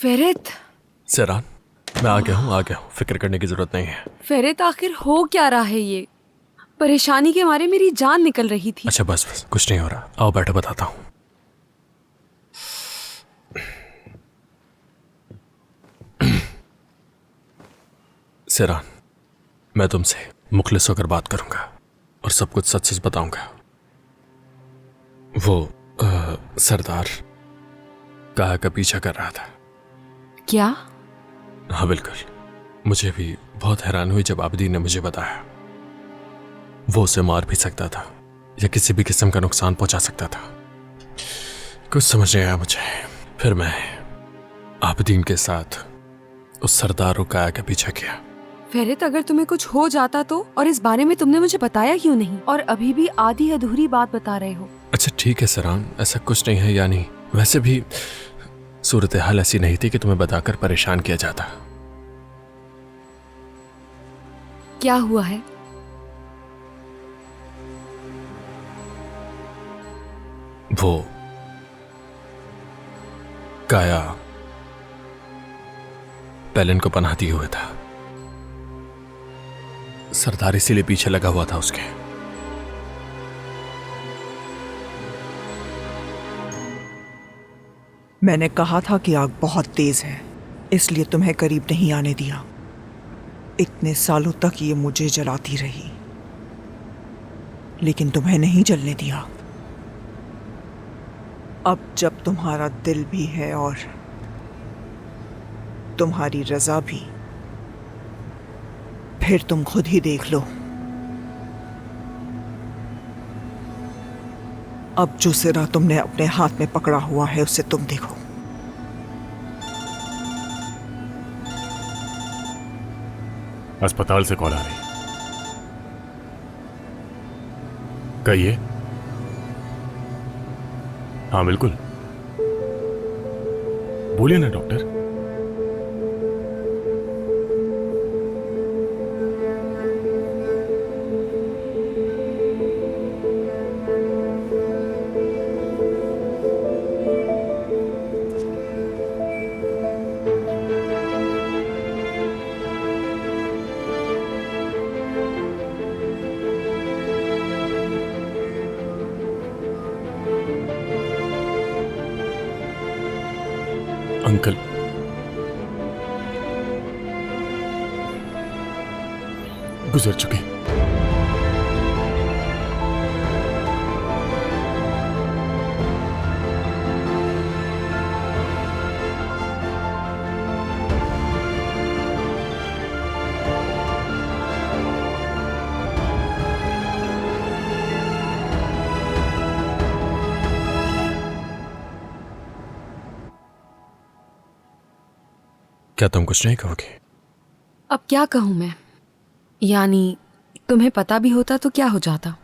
फेरित, सेरान, मैं आ गया हूँ, फिक्र करने की जरूरत नहीं है। फेरित आखिर हो क्या रहा है ये? परेशानी के मारे मेरी जान निकल रही थी। अच्छा बस कुछ नहीं हो रहा, आओ बैठो बताता हूँ। सेरान, मैं तुमसे मुखलिस होकर बात करूंगा और सब कुछ सच सच बताऊंगा। वो सरदार काया का पीछा कर रहा था। क्या? हाँ बिल्कुल, मुझे भी बहुत हैरान हुई जब आबिदीन ने मुझे बताया। वो उसे मार भी सकता था या किसी भी किस्म का नुकसान पहुंचा सकता था। कुछ समझ नहीं आया मुझे। फिर मैं आबिदीन के साथ उस सरदार और काया का पीछा किया। फेरित, अगर तुम्हें कुछ हो जाता तो? और इस बारे में तुमने मुझे बताया क्यों नहीं? और अभी भी आधी अधूरी बात बता रहे हो। अच्छा ठीक है सरान, ऐसा कुछ नहीं है। यानी वैसे भी सूरत हाल ऐसी नहीं थी कि तुम्हें बताकर परेशान किया जाता। क्या हुआ है? वो काया पेलिन को पनाह दिए हुए था। सरदार इसीलिए पीछे लगा हुआ था उसके। मैंने कहा था कि आग बहुत तेज है, इसलिए तुम्हें करीब नहीं आने दिया। इतने सालों तक ये मुझे जलाती रही, लेकिन तुम्हें नहीं जलने दिया। अब जब तुम्हारा दिल भी है और तुम्हारी रजा भी, फिर तुम खुद ही देख लो। अब जो सिरा तुमने अपने हाथ में पकड़ा हुआ है उसे तुम देखो। अस्पताल से कॉल आ रही। कहिए। हाँ बिल्कुल, बोलिए ना डॉक्टर। अंकल, गुजर चुके। क्या तुम कुछ नहीं कहोगे? अब क्या कहूं मैं? यानी तुम्हें पता भी होता तो क्या हो जाता?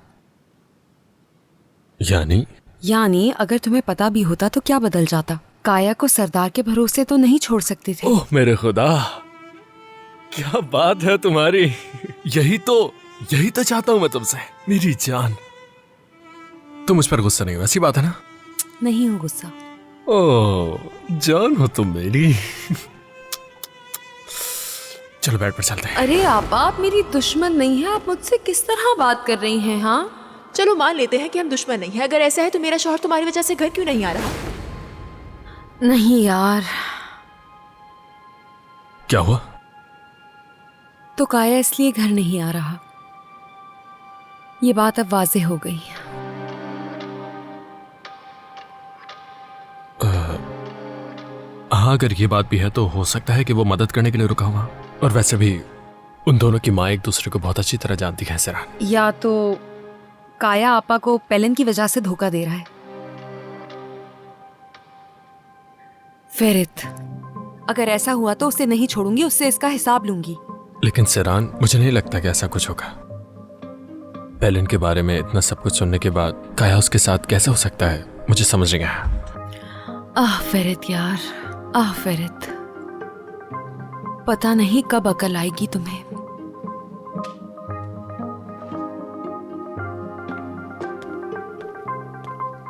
यानी अगर तुम्हें पता भी होता तो क्या बदल जाता? काया को सरदार के भरोसे तो नहीं छोड़ सकते थे। ओह मेरे खुदा, क्या बात है तुम्हारी। यही तो चाहता हूं मैं तुमसे, मेरी जान। तुम मुझ पर गुस्सा नहीं हो, ऐसी बात है ना? नहीं हूं गुस्सा। ओह जान हो तुम मेरी। चलो बेड पर चलते हैं। अरे आप मेरी दुश्मन नहीं है। आप मुझसे किस तरह बात कर रही हैं? हाँ चलो मान लेते हैं कि हम दुश्मन नहीं है। अगर ऐसा है तो मेरा शौहर तुम्हारी वजह से घर क्यों नहीं आ रहा? नहीं यार। क्या हुआ? तो काया इसलिए घर नहीं आ रहा, ये बात अब वाज़ेह हो गई। हाँ अगर ये बात भी है तो हो सकता है कि वो मदद करने के लिए रुका हुआ। और वैसे भी उन दोनों की माँ एक दूसरे को बहुत अच्छी तरह जानती है सेरान। या तो काया आपा को पेलिन की वजह से धोखा दे रहा है। फेरित, अगर ऐसा हुआ तो उसे नहीं छोड़ूंगी, उससे इसका हिसाब लूंगी। लेकिन सेरान, मुझे नहीं लगता कि ऐसा कुछ होगा। पेलिन के बारे में इतना सब कुछ सुनने के बाद काया उसके साथ कैसे हो सकता है, मुझे समझ नहीं आया। आह फेरित यार, आह फेरित, पता नहीं कब अकल आएगी तुम्हें।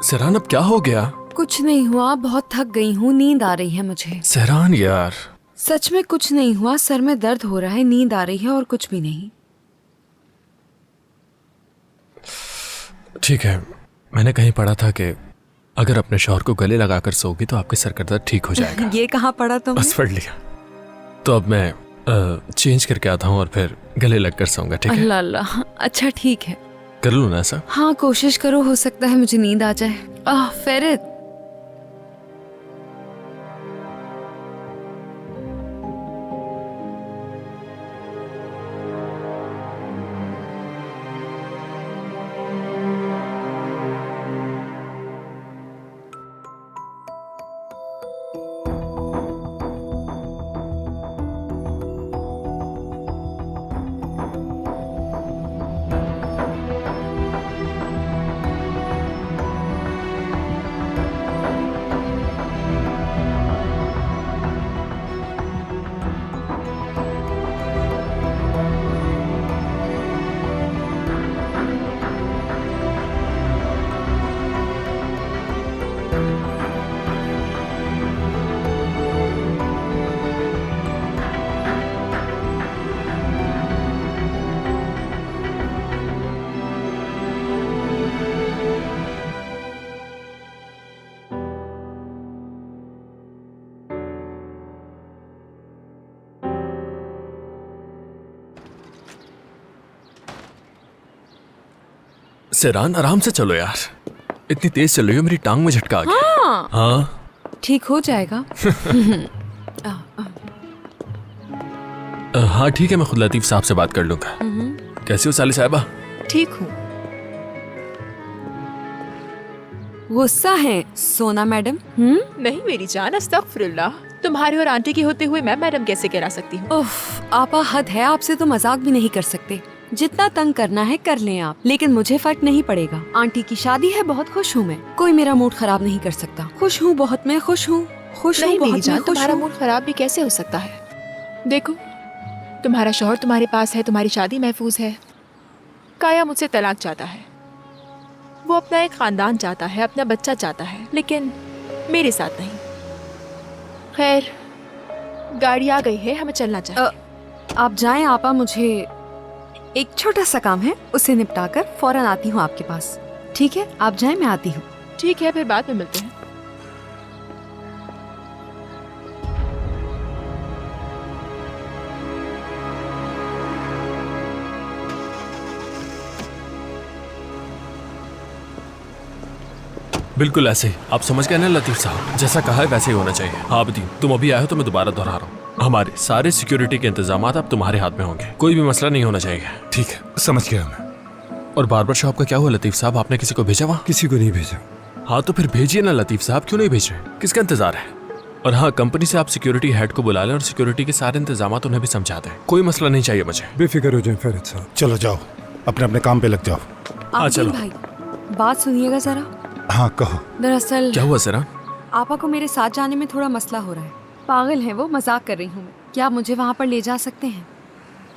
सेरान अब क्या हो गया? कुछ नहीं हुआ, बहुत थक गई हूँ, नींद आ रही है मुझे। सहरान यार, सच में कुछ नहीं हुआ, सर में दर्द हो रहा है, नींद आ रही है और कुछ भी नहीं। ठीक है, मैंने कहीं पढ़ा था कि अगर अपने शौहर को गले लगाकर सोगी तो आपके सर का दर्द ठीक हो जाएगा। ये कहाँ पढ़ा तुमने? बस पढ़ लिया। तो अब मैं चेंज करके आता हूँ और फिर गले लगकर सोऊंगा, ठीक है? अल्लाह अल्लाह, अच्छा ठीक है। कर लूँ ना ऐसा? हाँ कोशिश करो, हो सकता है मुझे नींद आ जाए। फेरित, सहरान आराम से चलो यार, इतनी तेज चल रही हो, मेरी टांग में झटका आ गया। हाँ ठीक हो जाएगा। हाँ ठीक है, मैं खुद लतीफ साहब से बात कर लूंगा। कैसी हो साली साहिबा? ठीक हूँ। गुस्सा है सोना मैडम? नहीं मेरी जान, अस्तगफिरुल्लाह। तुम्हारे और आंटी के होते हुए मैं मैडम कैसे कहला सकती हूँ? उफ, आपा हद है, आपसे तो मजाक भी नहीं कर सकते। जितना तंग करना है कर लें आप, लेकिन मुझे फर्क नहीं पड़ेगा। आंटी की शादी है, बहुत खुश हूँ मैं, कोई मेरा मूड खराब नहीं कर सकता। खुश हूँ बहुत, मैं खुश हूँ, खुश हूँ नहीं मेरी बहुत, जान, मैं खुश तुम्हारा हूँ। मूड खराब भी कैसे हो सकता है? देखो, तुम्हारा शौहर तुम्हारे पास है, तुम्हारी शादी महफूज है। काया मुझसे तलाक चाहता है, वो अपना एक खानदान चाहता है, अपना बच्चा चाहता है, लेकिन मेरे साथ नहीं। खैर, गाड़ी आ गई है, हमें चलना चाहिए। आप जाएं आपा, मुझे एक छोटा सा काम है, उसे निपटाकर फौरन आती हूँ आपके पास। ठीक है, आप जाएं, मैं आती हूँ। ठीक है, फिर बाद में मिलते हैं। बिल्कुल ऐसे ही, आप समझ गए ना लतीफ साहब, जैसा कहा है वैसे ही होना चाहिए। हाँ अब्दी, तुम अभी आए हो तो मैं दोबारा दोहरा रहा हूँ, हमारे सारे सिक्योरिटी के इंतजाम अब तुम्हारे हाथ में होंगे, कोई भी मसला नहीं होना चाहिए। ठीक है, समझ गया मैं। और बार्बर शॉप का क्या हुआ लतीफ साहब, आपने किसी को भेजा वहाँ? किसी को नहीं भेजा। हाँ तो फिर भेजिए ना लतीफ साहब, क्यों नहीं भेज रहे? किसका इंतजार है? और हाँ, कंपनी से आप सिक्योरिटी हेड को बुला लें और सिक्योरिटी के सारे इंतजाम उन्हें भी समझा दें। कोई मसला नहीं चाहिए मुझे। बेफिक्र हो जाए फेरित साहब। चलो जाओ, अपने अपने काम पे लग जाओ। आप चलो। भाई, बात सुनिएगा जरा। हाँ कहो। दरअसल क्या हुआ सरा? आपा को मेरे साथ जाने में थोड़ा मसला हो रहा है। पागल है वो, मजाक कर रही हूँ मैं। क्या आप मुझे वहाँ पर ले जा सकते हैं?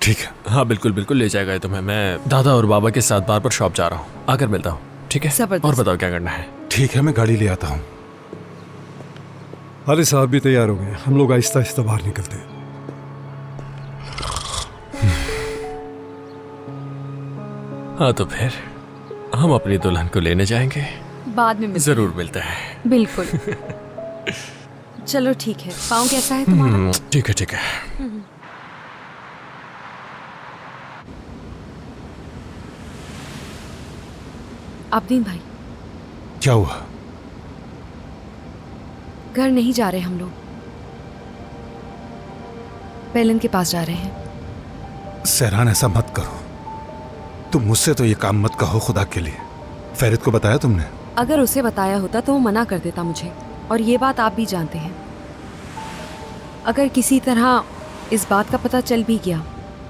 ठीक है। हाँ बिल्कुल बिल्कुल ले जाएगा ये तुम्हें। मैं दादा और बाबा के साथ बार्बर शॉप जा रहा हूँ, आकर मिलता हूँ। ठीक है, जबरदस्त। और बताओ क्या करना है? ठीक है, मैं गाड़ी ले आता हूँ। अरे साहब भी तैयार हो गए, हम लोग आहिस्ता आहिस्ता बाहर निकलते हैं। हाँ तो फिर हम अपनी दुल्हन को लेने जाएंगे, बाद में मिलते जरूर मिलते हैं। हैं। बिल्कुल। चलो ठीक है, पाँव कैसा है तुम्हारा? ठीक है ठीक है। अब्दीन भाई, क्या हुआ? घर नहीं जा रहे हम लोग, बेलन के पास जा रहे हैं। सहरान ऐसा मत करो, तुम मुझसे तो ये काम मत कहो खुदा के लिए। फेरित को बताया तुमने? अगर उसे बताया होता तो वो मना कर देता मुझे, और ये बात आप भी जानते हैं। अगर किसी तरह इस बात का पता चल भी गया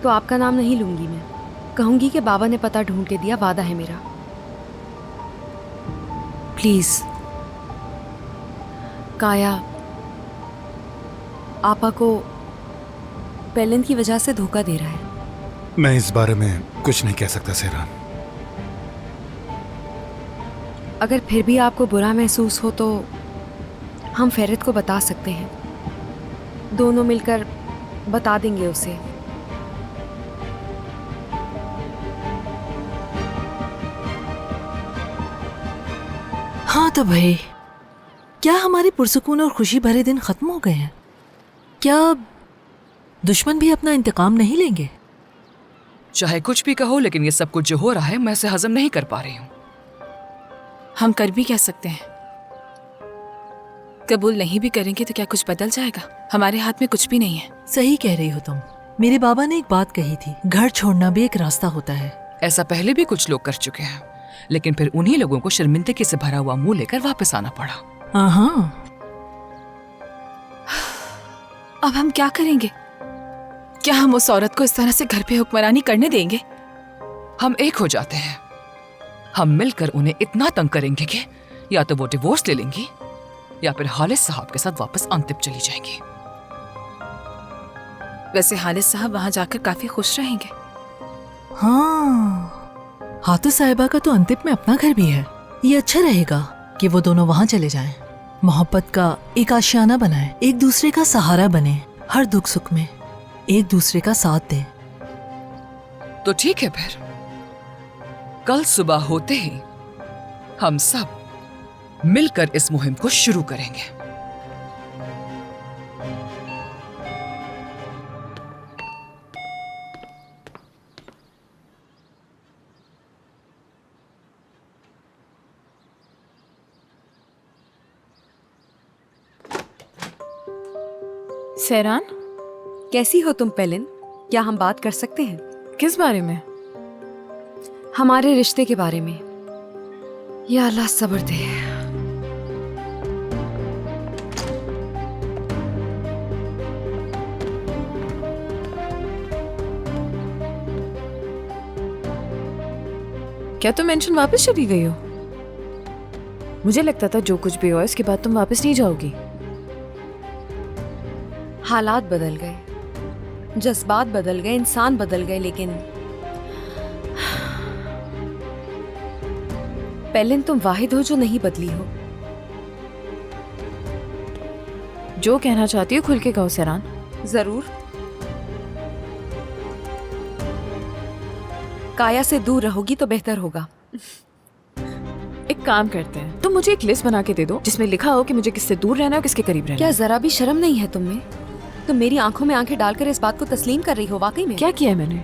तो आपका नाम नहीं लूंगी मैं, कहूंगी कि बाबा ने पता ढूंढ के दिया, वादा है मेरा। प्लीज काया आपा को बेलन की वजह से धोखा दे रहा है। मैं इस बारे में कुछ नहीं कह सकता सहरान। अगर फिर भी आपको बुरा महसूस हो तो हम फेरित को बता सकते हैं, दोनों मिलकर बता देंगे उसे। हाँ तो भाई, क्या हमारे पुरसुकून और खुशी भरे दिन खत्म हो गए हैं? क्या अब दुश्मन भी अपना इंतकाम नहीं लेंगे? चाहे कुछ भी कहो, लेकिन ये सब कुछ जो हो रहा है मैं इसे हजम नहीं कर पा रही हूँ। हम कर भी कह सकते हैं, कबूल नहीं भी करेंगे तो क्या कुछ बदल जाएगा? हमारे हाथ में कुछ भी नहीं है। सही कह रही हो तुम। मेरे बाबा ने एक बात कही थी, घर छोड़ना भी एक रास्ता होता है। ऐसा पहले भी कुछ लोग कर चुके हैं, लेकिन फिर उन्हीं लोगों को शर्मिंदगी से भरा हुआ मुंह लेकर वापस आना पड़ा। हाँ, अब हम क्या करेंगे? क्या हम उस औरत को इस तरह से घर पे हुक्मरानी करने देंगे? हम एक हो जाते हैं। हम मिलकर उन्हें इतना तंग करेंगे कि या तो वो डिवोर्स ले लेंगी या फिर हालिस साहब के साथ वापस अंतिम चली जाएंगी। वैसे हालिस साहब वहां जाकर काफी खुश रहेंगे। हाँ, हाथू साहिबा का तो अंतिम में अपना घर भी है। ये अच्छा रहेगा कि वो दोनों वहां चले जाएं। मोहब्बत का एक आशियाना बनाए, एक दूसरे का सहारा बने, हर दुख सुख में एक दूसरे का साथ दे। तो ठीक है, फिर कल सुबह होते ही हम सब मिलकर इस मुहिम को शुरू करेंगे। सहरान, कैसी हो तुम पेलिन? क्या हम बात कर सकते हैं? किस बारे में? हमारे रिश्ते के बारे में। या अल्लाह सब्र दे। क्या तुम मेंशन वापस चली गई हो? मुझे लगता था जो कुछ भी हुआ इसके बाद तुम वापस नहीं जाओगी। हालात बदल गए, जज्बात बदल गए, इंसान बदल गए, लेकिन पेलिन तुम वाहिद हो जो नहीं बदली हो। जो कहना चाहती हो खुल के कहो सहरान। जरूर। काया से दूर रहोगी तो बेहतर होगा। एक काम करते हैं, तुम मुझे एक लिस्ट बना के दे दो जिसमें लिखा हो कि मुझे किससे दूर रहना है और किसके करीब रहना क्या है। जरा भी शर्म नहीं है तुम में? तुम मेरी आंखों में आंखें डालकर इस बात को तस्लीम कर रही हो वाकई में? क्या किया है मैंने?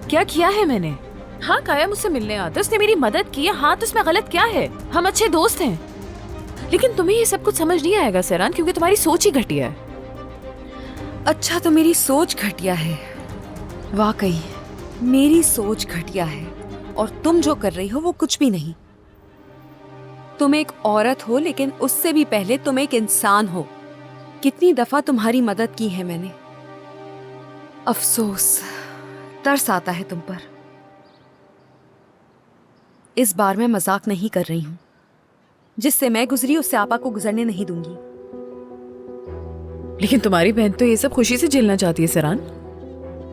क्या किया है मैंने? हाँ, काया मुझसे मिलने आता, उसने मेरी मदद की। हाँ, तो उसमें गलत क्या है? हम अच्छे दोस्त हैं। लेकिन तुम्हें ये सब कुछ समझ नहीं आएगा सहरान, क्योंकि तुम्हारी सोच ही घटिया है। अच्छा, तो मेरी सोच घटिया है। वाकई मेरी सोच घटिया है, और तुम जो कर रही हो वो कुछ भी नहीं। तुम एक औरत हो, लेकिन उससे भी पहले तुम एक इंसान हो। कितनी दफा तुम्हारी मदद की है मैंने। अफसोस, तरस आता है तुम पर। इस बार मैं मजाक नहीं कर रही हूं। जिससे मैं गुजरी उससे आपा को गुजरने नहीं दूंगी। लेकिन तुम्हारी बहन तो ये सब खुशी से झेलना चाहती है सहरान।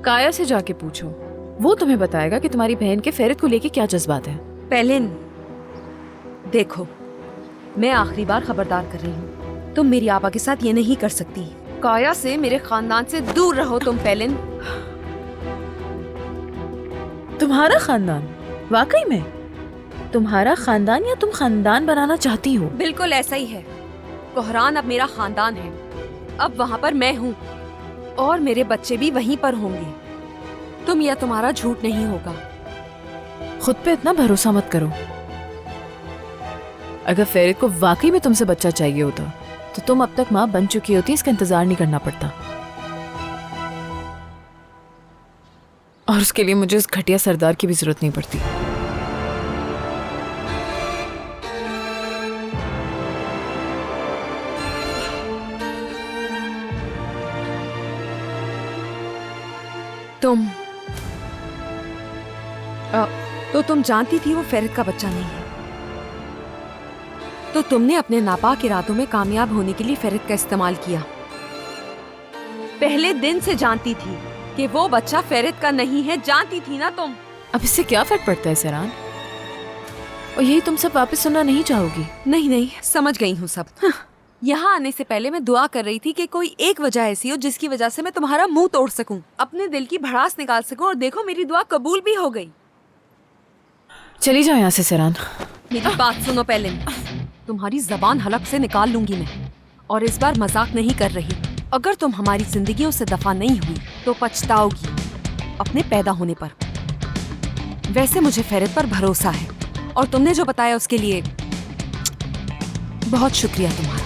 काया से जाके पूछो, वो तुम्हें बताएगा कि तुम्हारी बहन के फेरित को लेके क्या जज्बात है। पेलिन, देखो, मैं आखिरी बार खबरदार कर रही हूँ, तुम मेरी आपा के साथ ये नहीं कर सकती। काया से, मेरे खानदान से दूर रहो तुम पेलिन। तुम्हारा खानदान? वाकई में तुम्हारा खानदान, या तुम खानदान बनाना चाहती हो? बिल्कुल ऐसा ही है। कोहरान अब मेरा खानदान है। अब वहां पर मैं हूँ और मेरे बच्चे भी वहीं पर होंगे। तुम या तुम्हारा झूठ नहीं होगा। खुद पे इतना भरोसा मत करो। अगर फेरित को वाकई में तुमसे बच्चा चाहिए होता तो तुम अब तक माँ बन चुकी होती, इसका इंतजार नहीं करना पड़ता। और उसके लिए मुझे उस घटिया सरदार की भी जरूरत नहीं पड़ती। तो तुम जानती थी वो फेरित का बच्चा नहीं है, तो तुमने अपने नापाक इरादों में कामयाब होने के लिए फेरित का इस्तेमाल किया। पहले दिन से जानती थी कि वो बच्चा फेरित का नहीं है, जानती थी ना तुम। अब इससे क्या फर्क पड़ता है सहरान? और यही तुम सब वापस सुनना नहीं चाहोगी? नहीं नहीं, समझ गई हूँ सब। हाँ, यहाँ आने से पहले मैं दुआ कर रही थी कि कोई एक वजह ऐसी हो जिसकी वजह से मैं तुम्हारा मुंह तोड़ सकूं, अपने दिल की भड़ास निकाल सकूं, और देखो मेरी दुआ कबूल भी हो गई। चली जाओ यहाँ से सेरान। मेरी बात सुनो पहले, तुम्हारी जबान हलक से निकाल लूंगी मैं, और इस बार मजाक नहीं कर रही। अगर तुम हमारी जिंदगियों से दफा नहीं हुई तो पछताओगी अपने पैदा होने पर। वैसे मुझे फेरत पर भरोसा है, और तुमने जो बताया उसके लिए बहुत शुक्रिया तुम्हारा।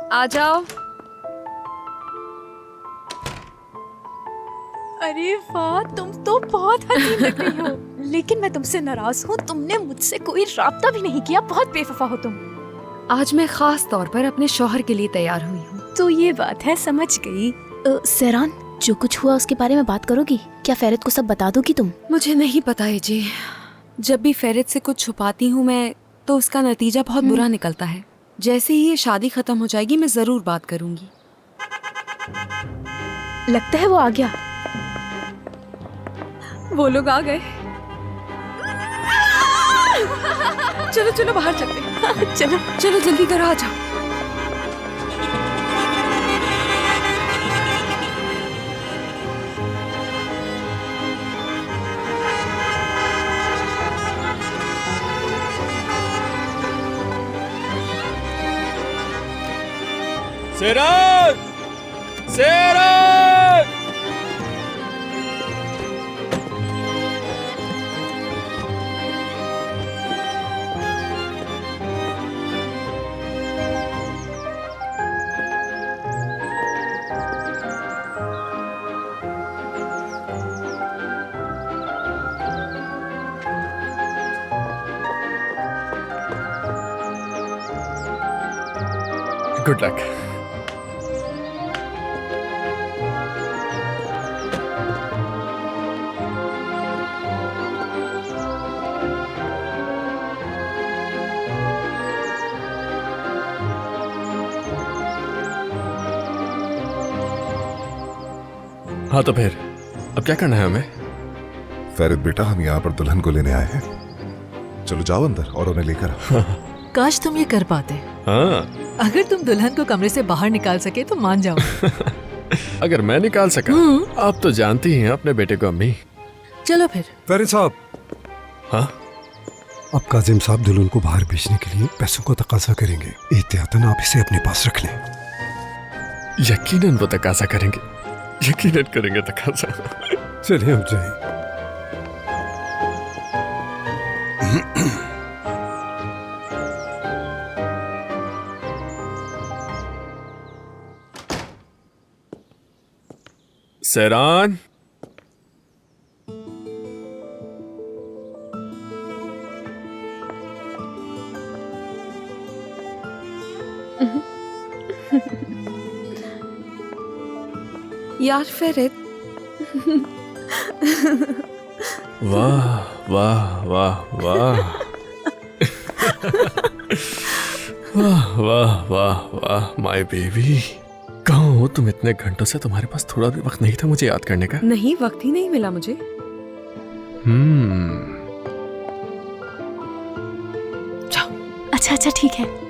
आ जाओ। अरे वाह, तुम तो बहुत हसीन लग रही हो। लेकिन मैं तुमसे नाराज हूँ, तुमने मुझसे कोई राब्ता भी नहीं किया। बहुत बेवफा हो तुम। आज मैं खास तौर पर अपने शौहर के लिए तैयार हुई हूँ। तो ये बात है, समझ गई। सेरान, जो कुछ हुआ उसके बारे में बात करोगी क्या? फेरत को सब बता दोगी तुम? मुझे नहीं पता है जी। जब भी फेरत से कुछ छुपाती हूँ मैं, तो उसका नतीजा बहुत बुरा निकलता है। जैसे ही ये शादी खत्म हो जाएगी मैं जरूर बात करूंगी। लगता है वो आ गया। वो लोग आ गए। चलो चलो बाहर चलते हैं। चलो चलो जल्दी करो, आ जाओ। सेरान! सेरान! Good luck. हाँ तो फिर अब क्या करना है हमें? फेरित बेटा, हम यहाँ पर दुल्हन को लेने आए हैं। चलो जाओ अंदर और उन्हें लेकर आओ। काश तुम ये कर पाते। हाँ, अगर तुम दुल्हन को कमरे से बाहर निकाल सके तो मान जाओ। अगर मैं निकाल सका। आप तो जानती हैं अपने बेटे को अम्मी। चलो फिर। फेरित साहब। हाँ? अब काजिम साहब दुल्हन को बाहर भेजने के लिए पैसों को तकाजा करेंगे। एहतियातन आप इसे अपने पास रख लें। यकीनन वो तकाजा करेंगे, यकीनन करेंगे तकाजा। चलिए अब जाइए। सेरान, यार फेरित। वाह वाह वाह वाह। वाह वाह वाह वाह माय बेबी। कहाँ हो तुम इतने घंटों से? तुम्हारे पास थोड़ा भी वक्त नहीं था मुझे याद करने का? नहीं, वक्त ही नहीं मिला मुझे। अच्छा अच्छा ठीक है।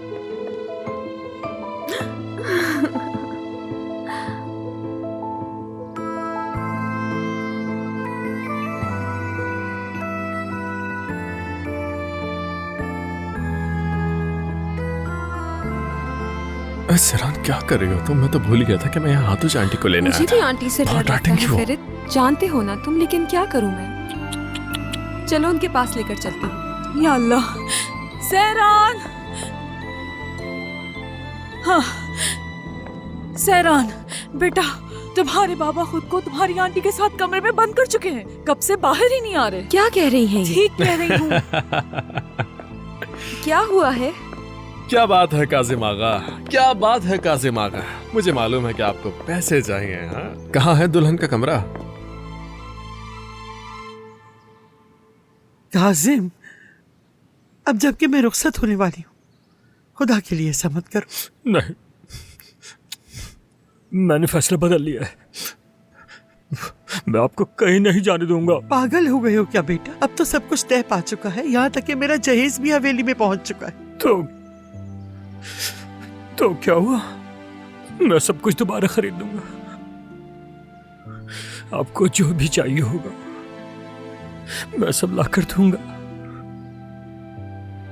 सेरान क्या कर रही हो तुम? मैं तो भूल गया था कि मैं यहाँ हाथुज आंटी को लेने आया मुझे भी था। आंटी से डर बहुत लगता डांटेंगी है वो। फेरित, जानते हो ना तुम, लेकिन क्या करूं मैं। चलो उनके पास लेकर चलती हूँ। या अल्लाह। सैरान। हाँ सैरान बेटा, तुम्हारे बाबा खुद को तुम्हारी आंटी के साथ कमरे में बंद कर चुके हैं। कब से बाहर ही नहीं आ रहे। क्या कह रही हैं ये? ठीक कह रही हूँ। क्या हुआ है? क्या बात है काजिम आगा, क्या बात है काजिम आगा। मुझे मालूम है कि आपको पैसे चाहिए। हाँ, कहाँ है दुल्हन का कमरा? काजिम, अब जबकि मैं रुखसत होने वाली हूँ, खुदा के लिए ऐसा मत करो। नहीं, मैंने फैसला बदल लिया है। मैं आपको कहीं नहीं जाने दूंगा। पागल हो गए हो क्या बेटा? अब तो सब कुछ तय पा चुका है, यहाँ तक कि मेरा जहेज भी हवेली में पहुंच चुका है। तो क्या हुआ? मैं सब कुछ दोबारा खरीद दूंगा। आपको जो भी चाहिए होगा मैं सब ला कर दूंगा।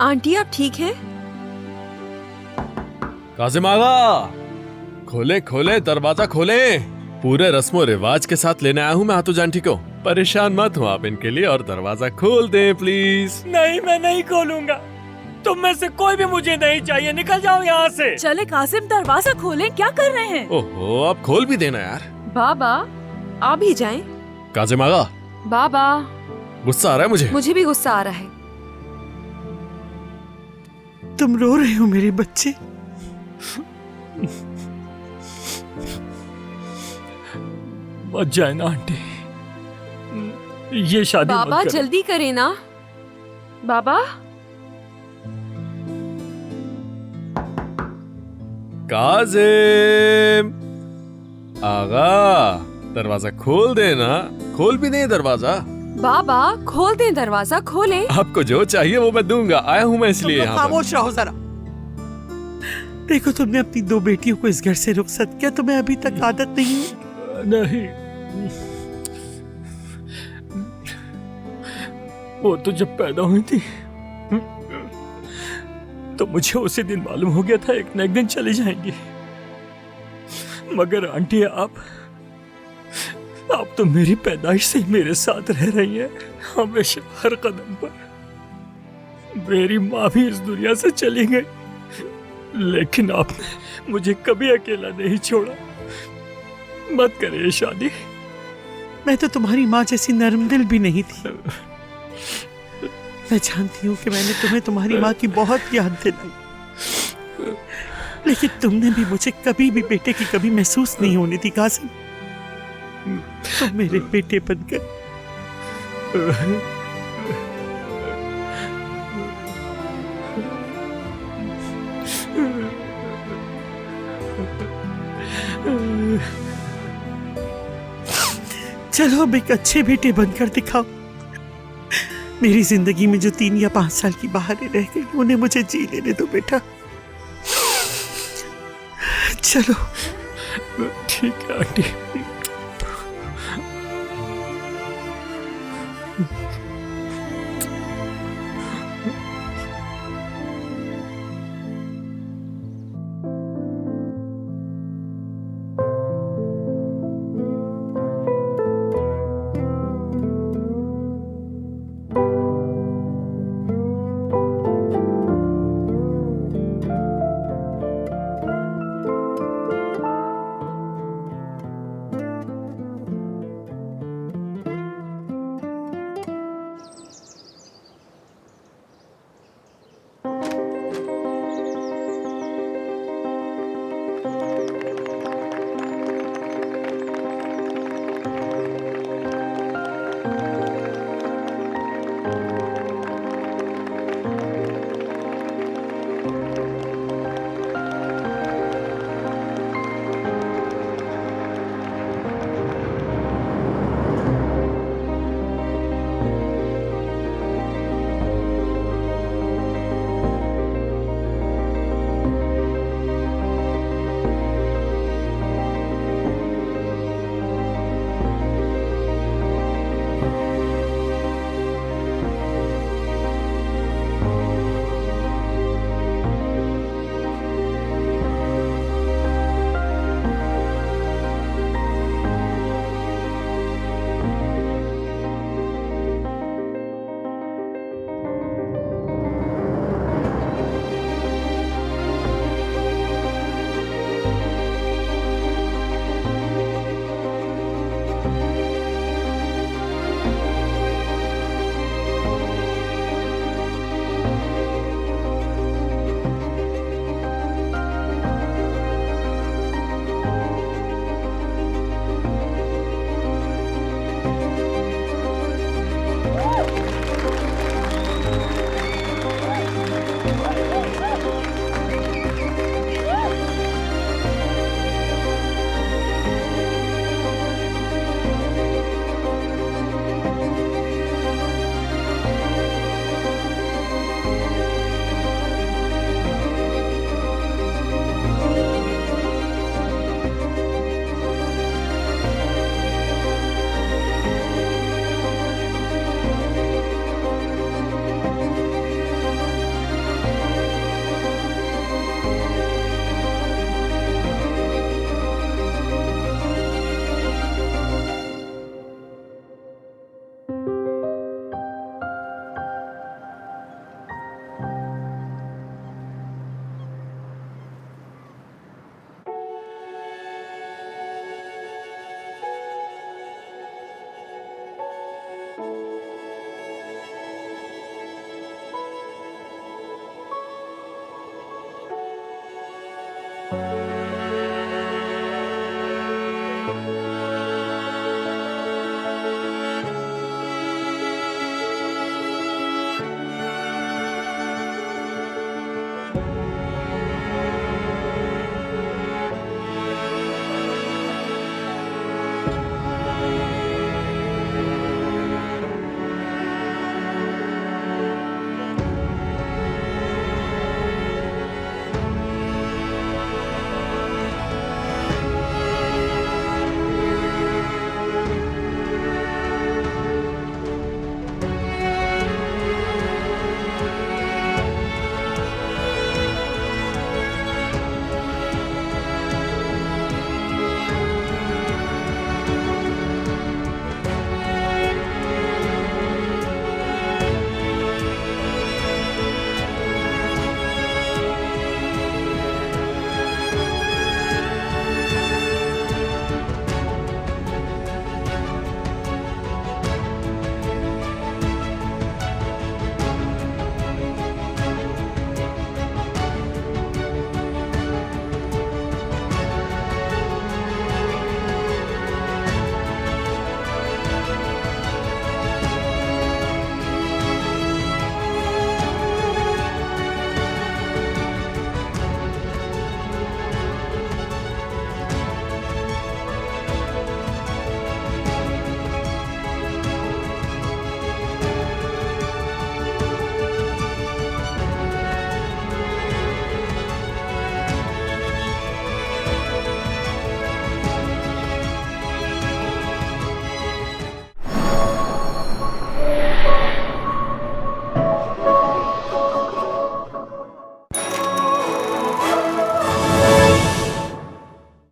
आंटी आप ठीक हैं? काजिम आगा, खोले खोले दरवाजा खोले। पूरे रस्मो रिवाज के साथ लेने आया हूँ मैं हाथुज आंटी को। परेशान मत हो आप इनके लिए, और दरवाजा खोल दें प्लीज। नहीं, मैं नहीं खोलूंगा। तुम में से कोई भी मुझे नहीं चाहिए। निकल जाओ यहाँ से। चले कासिम, दरवाजा खोलें। क्या कर रहे हैं? ओहो, आप खोल भी देना यार। बाबा आप ही जाएं। काजिम आगा, बाबा गुस्सा आ रहा है मुझे। मुझे भी गुस्सा आ रहा है। तुम रो रहे हो मेरे बच्चे? मत जाए ना आंटी, ये शादी बाबा मत करो। जल्दी करें ना। बाबा काजिम आगा, दरवाजा खोल देना। खोल भी नहीं दरवाजा। बाबा खोल दें दरवाजा, खोलें। आपको जो चाहिए वो मैं दूंगा। आया हूं मैं इसलिए यहाँ पर। खामोश रहो जरा। देखो तुमने अपनी 2 बेटियों को इस घर से रुखसत किया, तुम्हें अभी तक आदत नहीं हुई? नहीं, वो तो जब पैदा हुई थी तो मुझे उसी दिन मालूम हो गया था एक न एक दिन चली जाएंगी। मगर आंटी आप तो मेरी पैदाइश से ही मेरे साथ रह रही हैं, हमेशा हर कदम पर। मेरी माँ भी इस दुनिया से चली गई, लेकिन आपने मुझे कभी अकेला नहीं छोड़ा। मत करिए शादी। मैं तो तुम्हारी माँ जैसी नरम दिल भी नहीं थी। मैं जानती हूँ कि मैंने तुम्हें तुम्हारी माँ की बहुत याद दिलाई, लेकिन तुमने भी मुझे कभी भी बेटे की कभी महसूस नहीं होने दी कासिम। तुम मेरे बेटे बनकर चलो अब एक अच्छे बेटे बनकर दिखाओ। मेरी जिंदगी में जो 3 या 5 साल की बहारें रह गई उन्हें मुझे जी लेने दो बेटा। चलो। ठीक है आंटी।